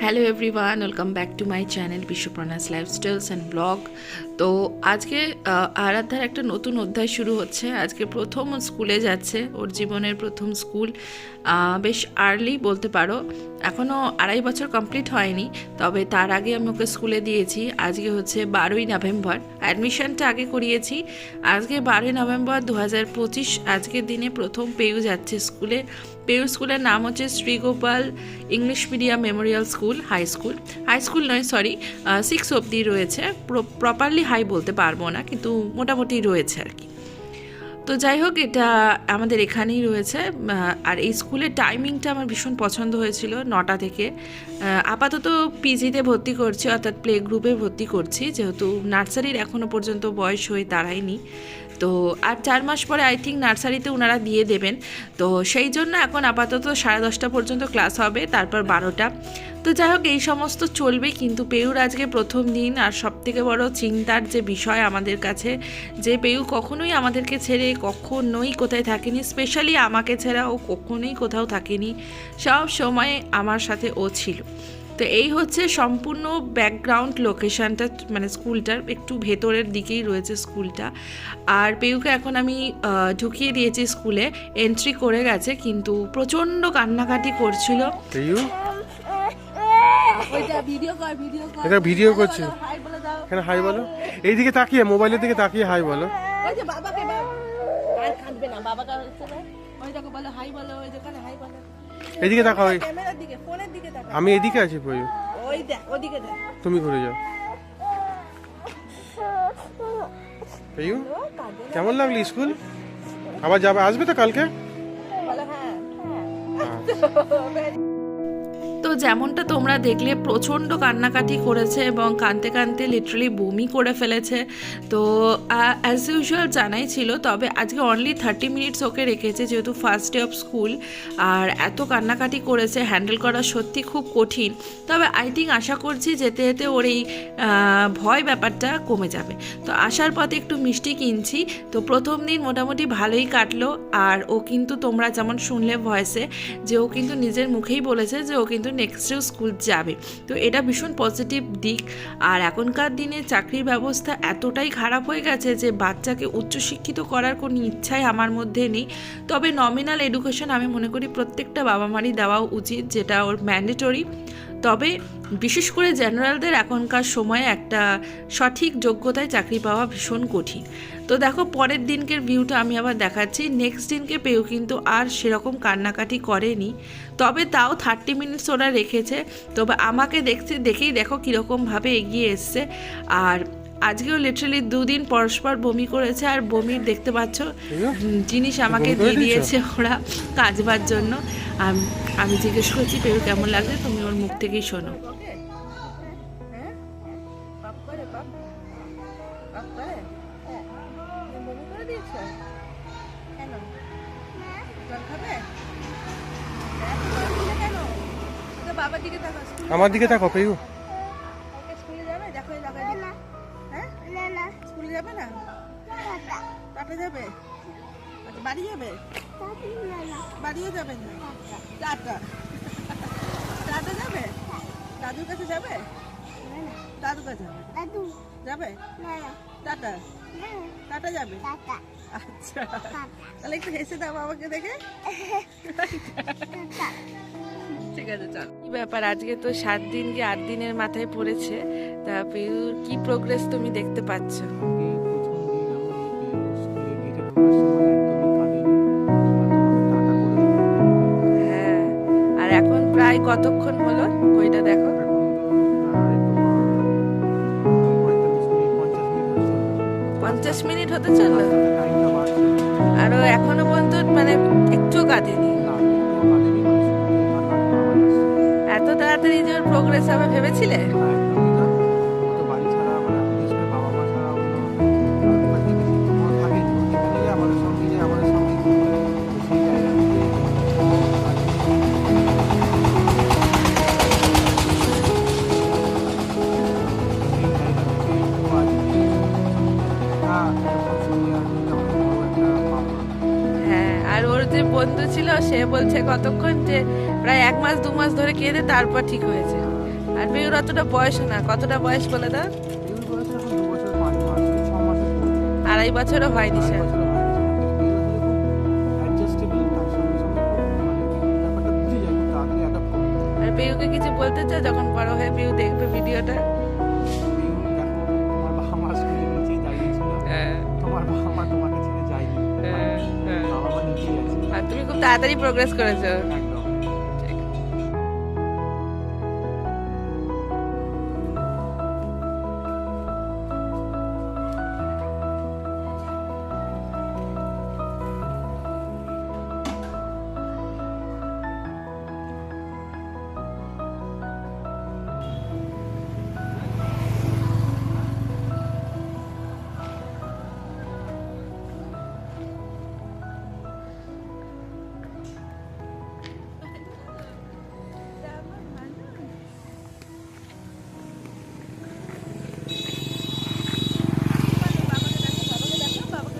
Hello everyone, welcome back to my channel বিশ্বপ্রণাস lifestyles and blog. তো আজকে আরাধ্যার একটা নতুন অধ্যায় শুরু হচ্ছে। আজকে প্রথম স্কুলে যাচ্ছে, ওর জীবনের প্রথম স্কুল। বেশ আর্লি বলতে পারো, এখনও 2.5 বছর কমপ্লিট হয়নি, তবে তার আগে আমি ওকে স্কুলে দিয়েছি। আজকে হচ্ছে 12ই নভেম্বর, অ্যাডমিশনটা আগে করিয়েছি। আজকে 12ই নভেম্বর 2025, আজকের দিনে প্রথম পেয়ু যাচ্ছে স্কুলে। পেয়ু স্কুলের নাম হচ্ছে Shrigopal English medium memorial school, high school নয়, সরি, 6 অবধি রয়েছে। প্রপারলি হাই বলতে পারবো না, কিন্তু মোটামুটি রয়েছে আর কি। তো যাই হোক, এটা আমাদের এখানেই রয়েছে। আর এই স্কুলের টাইমিংটা আমার ভীষণ পছন্দ হয়েছিল, 9টা থেকে। আপাতত পিজিতে ভর্তি করছি, অর্থাৎ প্লে গ্রুপে ভর্তি করছি, যেহেতু নার্সারির এখনও পর্যন্ত বয়স হয়ে দাঁড়ায়নি। তো আর 4 মাস পরে আই থিঙ্ক নার্সারিতে ওনারা দিয়ে দেবেন। তো সেই জন্য এখন আপাতত 10:30 পর্যন্ত ক্লাস হবে, তারপর 12টা। তো যাই হোক, এই সমস্ত চলবে। কিন্তু পেয়ুর আজকে প্রথম দিন, আর সবথেকে বড় চিন্তার যে বিষয় আমাদের কাছে, যে পেয়ু কখনোই আমাদেরকে ছেড়ে কখনোই কোথায় থাকেনি, স্পেশালি আমাকে ছাড়া ও কখনোই কোথাও থাকেনি, সব সময় আমার সাথে ও ছিল। তো এই হচ্ছে সম্পূর্ণ ব্যাকগ্রাউন্ড লোকেশানটা, মানে স্কুলটার একটু ভেতরের দিকেই রয়েছে স্কুলটা। আর পেয়ুকে এখন আমি ঢুকিয়ে দিয়েছি স্কুলে, এন্ট্রি করে গেছে, কিন্তু প্রচণ্ড কান্নাকাটি করছিল। ভিডিও করছে, এখানে হাই বলো, এইদিকে তাকিয়ে, মোবাইলের দিকে তাকিয়ে হাই বলো। এইদিকে তাকাও, আমি এদিকে আছি, তুমি ঘুরে যাও। কেমন লাগলো স্কুল? আবার যাবে, আসবে তো কালকে? তো যেমনটা তোমরা দেখলে, প্রচণ্ড কান্নাকাটি করেছে এবং কাঁদতে কাঁদতে লিটারালি বমি করে ফেলেছে। তো অ্যাজ ইউজুয়াল জানাই ছিল, তবে আজকে অনলি 30 মিনিটস ওকে রেখেছে, যেহেতু ফার্স্ট ডে অফ স্কুল। আর এত কান্নাকাটি করেছে, হ্যান্ডেল করা সত্যি খুব কঠিন। তবে আই থিঙ্ক, আশা করছি যেতে যেতে ওর এই ভয় ব্যাপারটা কমে যাবে। তো আসার পথে একটু মিষ্টি কিনছি। তো প্রথম দিন মোটামুটি ভালোই কাটলো। আর ও কিন্তু, তোমরা যেমন শুনলে ভয়েসে, যে ও কিন্তু নিজের মুখেই বলেছে যে ও কিন্তু নেক্সট ডে স্কুল যাবে। তো এটা ভীষণ পজিটিভ দিক। আর এখনকার দিনে চাকরির ব্যবস্থা এতটাই খারাপ হয়ে গেছে যে বাচ্চাকে উচ্চশিক্ষিত করার কোনো ইচ্ছাই আমার মধ্যে নেই। তবে নমিনাল এডুকেশন আমি মনে করি প্রত্যেকটা বাবা মারই দেওয়া উচিত, যেটা ওর ম্যান্ডেটরি। তবে বিশেষ করে জেনারেলদের এখনকার সময়ে একটা সঠিক যোগ্যতায় চাকরি পাওয়া ভীষণ কঠিন। তো দেখো, পরের দিনকের ভিউটা আমি আবার দেখাচ্ছি। নেক্সট দিনকে পেয়েও কিন্তু আর সেরকম কান্নাকাটি করেনি, তবে তাও 30 মিনিটস ওরা রেখেছে। তবে আমাকে দেখেই দেখো কীরকমভাবে এগিয়ে এসছে। আর আজকেও লিটারালি 2 দিন পরস্পর বমি করেছে। আর বমির দেখতে পাচ্ছ জিনিস আমাকে দিয়ে দিয়েছে ওরা কাজবার জন্য। আমি জিজ্ঞেস করছি পেরু কেমন লাগছে, তুমি ওর মুখ থেকেই শোনো। আমার দিকে তাকাও পেয়ু। বাড়িও যাবে না, টাটা টাটা যাবে, দাদুর কাছে যাবে, দাদুর কাছে যাবে, টাটা টাটা যাবে। আচ্ছা, তাহলে একটু হেসে দাও বাবাকে দেখে। ঠিক আছে, চল। কি ব্যাপার, আজকে তো 7 দিন কি 8 দিনের মাথায় পড়েছে। তা পেরুর কি প্রোগ্রেস তুমি দেখতে পাচ্ছ? হ্যাঁ, আর এখন প্রায় কতক্ষণ হলো ওইটা দেখো, 50 মিনিট হতে চললো। আরো এখনো পর্যন্ত মানে একটু কাঁদেনি। এত তাড়াতাড়ি যে ওর প্রোগ্রেস হবে ভেবেছিলে? যে বন্ধু ছিল সে বলছে কতক্ষণ, যে প্রায় 1 মাস 2 মাস ধরে কেঁদে তারপর ঠিক হয়েছে। আর বিউর অতটা বয়স না, কতটা বয়স বলে দাও? এই বয়সে এখন 2 বছর 5 মাস 6 মাসের পুরো। 2.5 বছরও হয়নি সে। অ্যাডজাস্টেবল, তার সঙ্গে সঙ্গে ব্যাপারটা বুঝে যায়, খুব তাড়াতাড়ি অ্যাডাপ্ট করে যায়। আর বিউকে কিছু বলতে চাও যখন বড় হয়ে বিউ দেখবে ভিডিওটা? দেখো, তোমার বাবা মা স্কুলের নিচেই দাঁড়িয়েছিল, তোমার বাবা মা তোমাকে ছেড়ে যায়নি, বাবা মা নিচেই আছে। আর তুমি খুব তাড়াতাড়ি প্রোগ্রেস করেছো। একদম।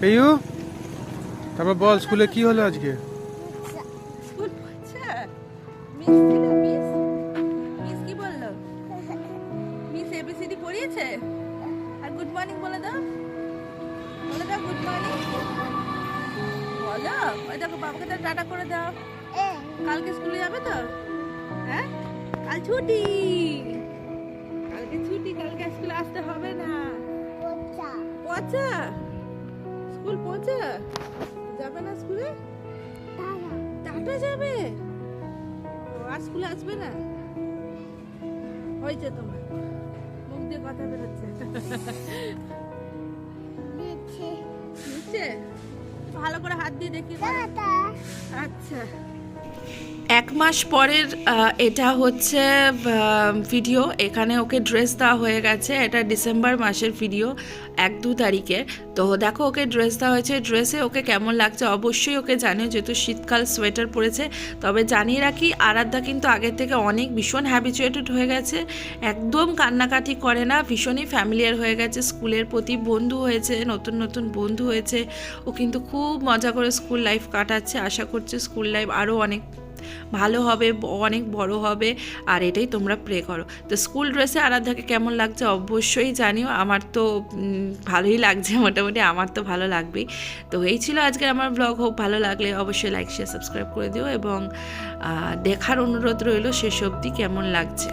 পেয়ু, তারপর বল স্কুলে কি হলো আজকে? স্কুল পড়ছে? মিস ছিল, মিস? মিস কি বললো? মিস এবিসিডি পড়িয়েছে? আর গুড মর্নিং বলে দাও। বলে দাও গুড মর্নিং। বলো, ওই দেখো বাবাকে তো টাটা করে দাও। কালকে স্কুলে যাবে তো? হ্যাঁ? কাল ছুটি। কালকে ছুটি, কালকে স্কুলে আসতে হবে না। পচা? স্কুল পচা? যাবে না স্কুলে? টাটা যাবে? ও, আর স্কুলে আসবে না? হয়েছে তোমার, মুখ দিয়ে কথা বেরোচ্ছে। নিচে ভালো করে হাত দিয়ে দেখি। আচ্ছা, 1 মাস পরের এটা হচ্ছে ভিডিও। এখানে ওকে ড্রেস দেওয়া হয়ে গেছে, এটা ডিসেম্বর মাসের ভিডিও, 1-2 তারিখে। তো দেখো ওকে ড্রেস দেওয়া হয়েছে, ড্রেসে ওকে কেমন লাগছে অবশ্যই ওকে জানিও, যেহেতু শীতকাল সোয়েটার পরেছে। তবে জানিয়ে রাখি, আরাধ্যা কিন্তু আগের থেকে অনেক ভীষণ হ্যাবিচুয়েটেড হয়ে গেছে, একদম কান্নাকাটি করে না, ভীষণই ফ্যামিলিয়ার হয়ে গেছে, স্কুলের প্রতি বন্ধু হয়েছে, নতুন নতুন বন্ধু হয়েছে। ও কিন্তু খুব মজা করে স্কুল লাইফ কাটাচ্ছে, আশা করছে স্কুল লাইফ আরও অনেক ভালো হবে, অনেক বড় হবে, আর এটাই তোমরা প্রে করো। তো স্কুল ড্রেসে আরাধ্যাকে কেমন লাগছে অবশ্যই জানিও। আমার তো ভালোই লাগছে, মোটামুটি আমার তো ভালো লাগবেই। তো এই ছিল আজকের আমার ব্লগ। হোক ভালো লাগলে অবশ্যই লাইক শেয়ার সাবস্ক্রাইব করে দিও, এবং দেখার অনুরোধ রইল শেষ অবধি কেমন লাগছে।